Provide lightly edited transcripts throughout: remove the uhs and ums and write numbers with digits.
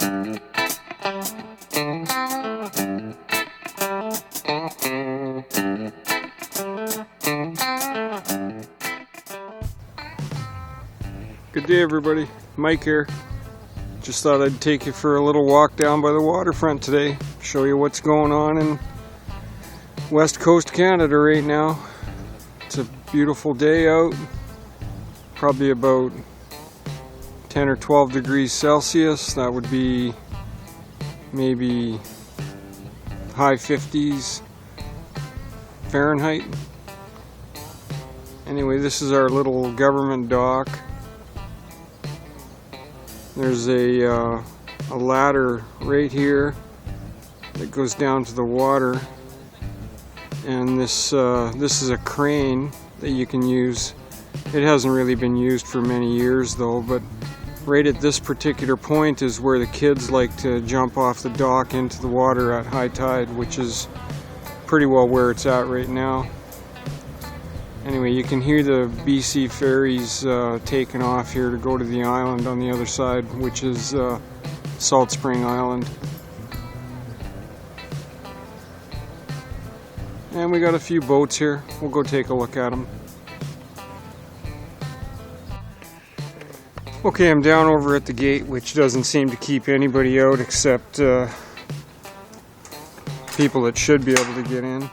Good day everybody, Mike here. Just thought I'd take you for a little walk down by the waterfront today, show you what's going on in West Coast Canada right now. It's a beautiful day out, probably about 10 or 12 degrees Celsius. That would be maybe high 50s Fahrenheit. Anyway, this is our little government dock. There's a ladder right here that goes down to the water, and this is a crane that you can use. It hasn't really been used for many years though, but right at this particular point is where the kids like to jump off the dock into the water at high tide, which is pretty well where it's at right now. Anyway, you can hear the BC ferries taking off here to go to the island on the other side, which is Salt Spring Island. And we got a few boats here. We'll go take a look at them. Okay, I'm down over at the gate, which doesn't seem to keep anybody out except people that should be able to get in.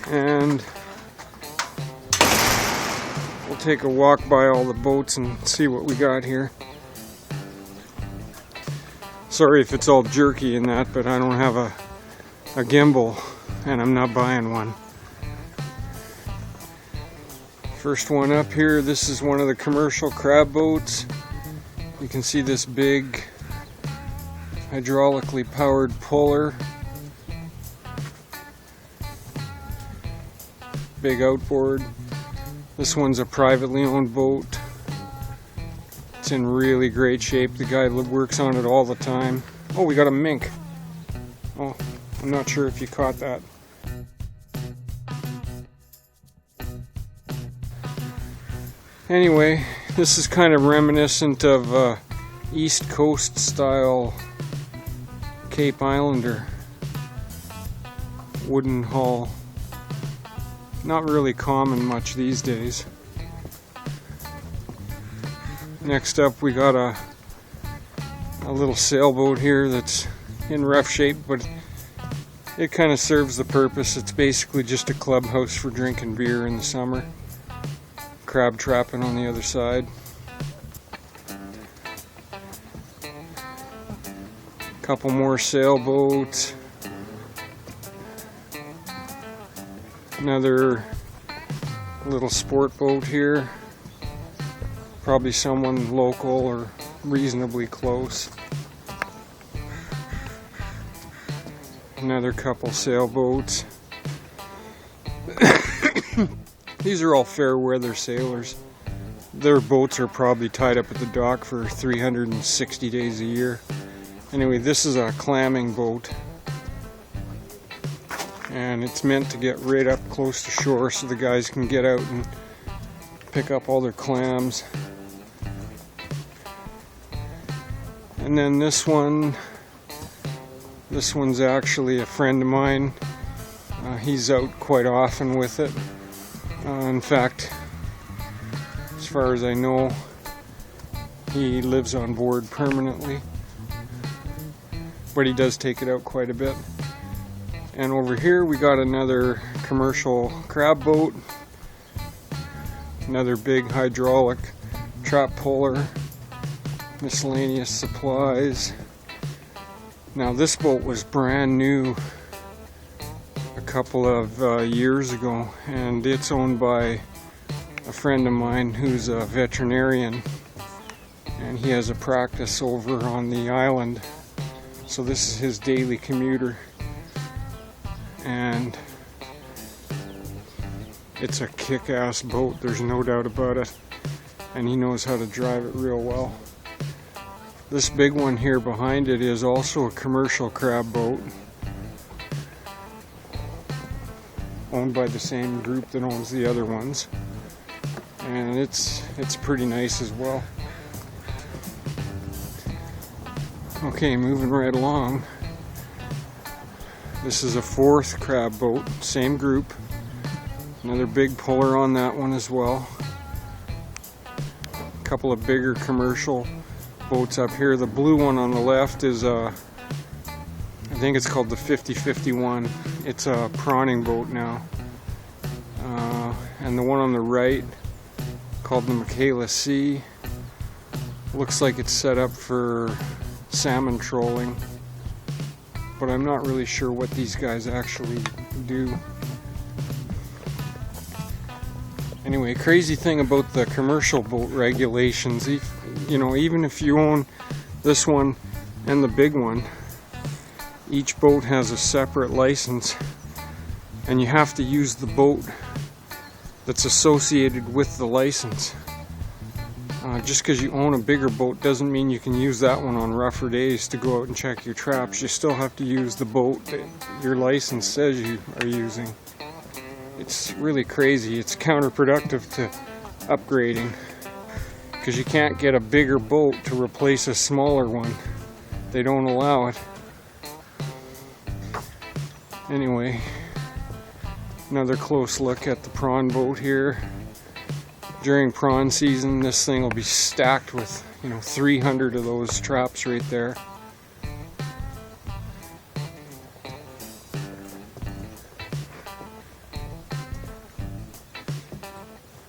And we'll take a walk by all the boats and see what we got here. Sorry if it's all jerky and that, but I don't have a gimbal and I'm not buying one. First one up here, this is one of the commercial crab boats. You can see this big hydraulically powered puller. Big outboard. This one's a privately owned boat. It's in really great shape. The guy works on it all the time. Oh, we got a mink. Oh, I'm not sure if you caught that. Anyway, this is kind of reminiscent of East Coast style Cape Islander wooden hull. Not really common much these days. Next up we got a little sailboat here that's in rough shape, but it kind of serves the purpose. It's basically just a clubhouse for drinking beer in the summer. Crab trapping on the other side. Couple more sailboats. Another little sport boat here. Probably someone local or reasonably close. Another couple sailboats. These are all fair weather sailors. Their boats are probably tied up at the dock for 360 days a year. Anyway, this is a clamming boat. And it's meant to get right up close to shore so the guys can get out and pick up all their clams. And then this one's actually a friend of mine. He's out quite often with it. In fact, as far as I know, he lives on board permanently. But he does take it out quite a bit. And over here we got another commercial crab boat, another big hydraulic trap puller, miscellaneous supplies. Now this boat was brand new a couple of years ago, and it's owned by a friend of mine who's a veterinarian, and he has a practice over on the island, so this is his daily commuter. And it's a kick-ass boat, there's no doubt about it, and he knows how to drive it real well. This big one here behind it is also a commercial crab boat, owned by the same group that owns the other ones. and it's pretty nice as well. Okay, moving right along. This is a 4th crab boat, same group. Another big puller on that one as well. A couple of bigger commercial boats up here. The blue one on the left is I think it's called the 5051. It's a prawning boat now. And the one on the right, called the Michaela C, looks like it's set up for salmon trolling, but I'm not really sure what these guys actually do. Anyway, crazy thing about the commercial boat regulations, you know, even if you own this one and the big one, each boat has a separate license, and you have to use the boat that's associated with the license. Just because you own a bigger boat doesn't mean you can use that one on rougher days to go out and check your traps. You still have to use the boat that your license says you are using. It's really crazy. It's counterproductive to upgrading, because you can't get a bigger boat to replace a smaller one. They don't allow it. Anyway, another close look at the prawn boat here. During prawn season, this thing will be stacked with, 300 of those traps right there.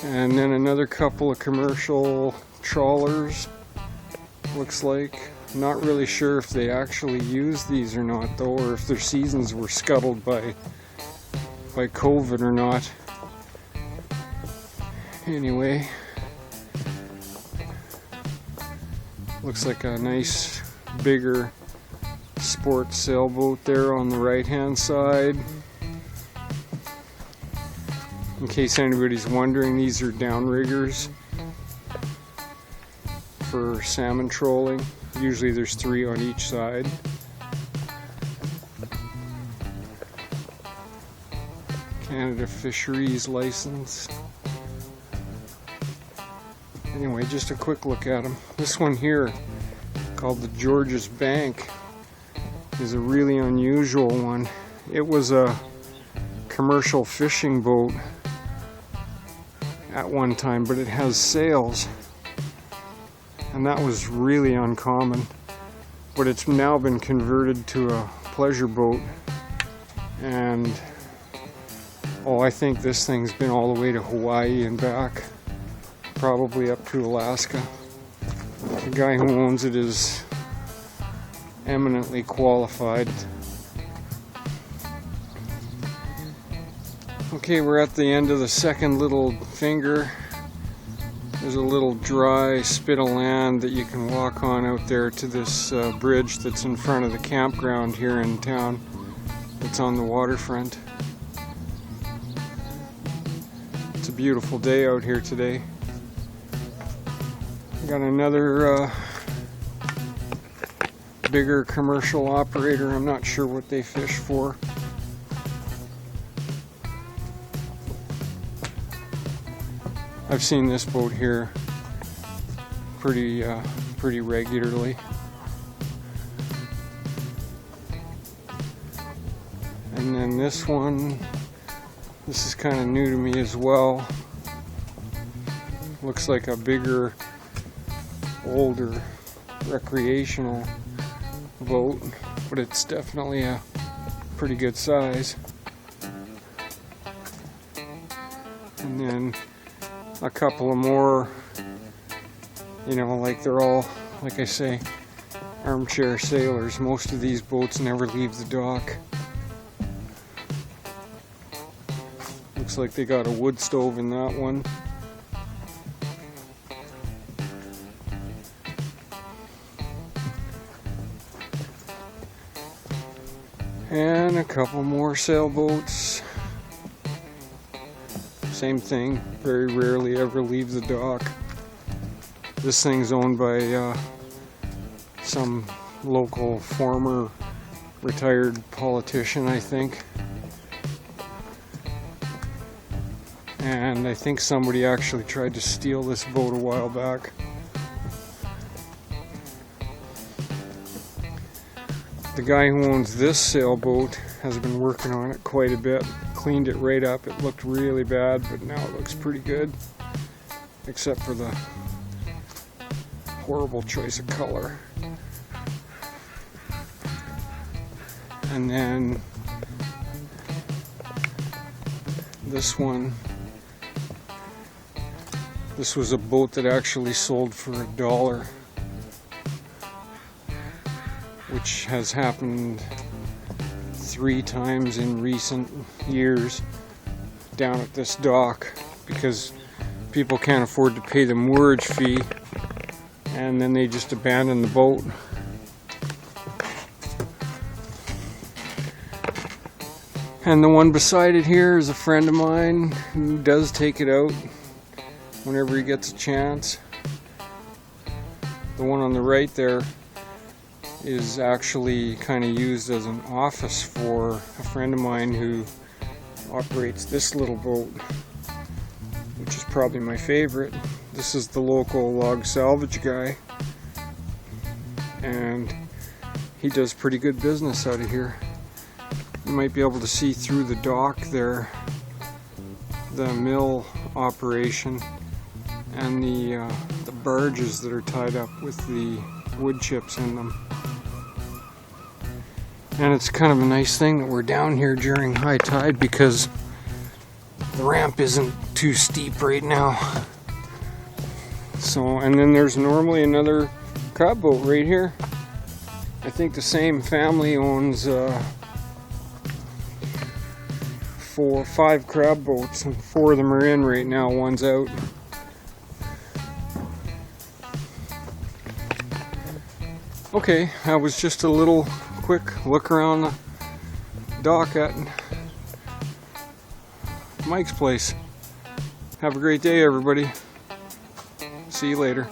And then another couple of commercial trawlers, looks like. Not really sure if they actually use these or not though, or if their seasons were scuttled by COVID or not. Anyway, looks like a nice bigger sport sailboat there on the right hand side. In case anybody's wondering, these are downriggers for salmon trolling. Usually there's 3 on each side. Canada Fisheries license. Anyway, just a quick look at them. This one here, called the George's Bank, is a really unusual one. It was a commercial fishing boat at one time, but it has sails, and that was really uncommon. But it's now been converted to a pleasure boat, and I think this thing's been all the way to Hawaii and back, probably up to Alaska. The guy who owns it is eminently qualified. Okay, we're at the end of the second little finger. There's a little dry spit of land that you can walk on out there to this bridge that's in front of the campground here in town. It's on the waterfront. It's a beautiful day out here today. Got another bigger commercial operator. I'm not sure what they fish for. I've seen this boat here pretty regularly. And then this one, this is kind of new to me as well. Looks like a bigger, older recreational boat, but it's definitely a pretty good size. And then a couple of more, like they're all, like I say, Armchair Sailors. Most of these boats never leave the dock. Looks like they got a wood stove in that one. And a couple more sailboats. Same thing, very rarely ever leave the dock. This thing's owned by some local former retired politician, I think. And I think somebody actually tried to steal this boat a while back. The guy who owns this sailboat has been working on it quite a bit. Cleaned it right up. It looked really bad, but now it looks pretty good. Except for the horrible choice of color. And then this one. This was a boat that actually sold for $1. Which has happened 3 times in recent years down at this dock because people can't afford to pay the moorage fee and then they just abandon the boat. And the one beside it here is a friend of mine who does take it out whenever he gets a chance. The one on the right there is actually kind of used as an office for a friend of mine who operates this little boat, which is probably my favorite. This is the local log salvage guy, and he does pretty good business out of here. You might be able to see through the dock there the mill operation and the barges that are tied up with the wood chips in them. And it's kind of a nice thing that we're down here during high tide because the ramp isn't too steep right now. So, and then there's normally another crab boat right here. I think the same family owns 5 crab boats, and 4 of them are in right now, one's out. Okay, that was just a little quick look around the dock at Mike's place. Have a great day, everybody. See you later.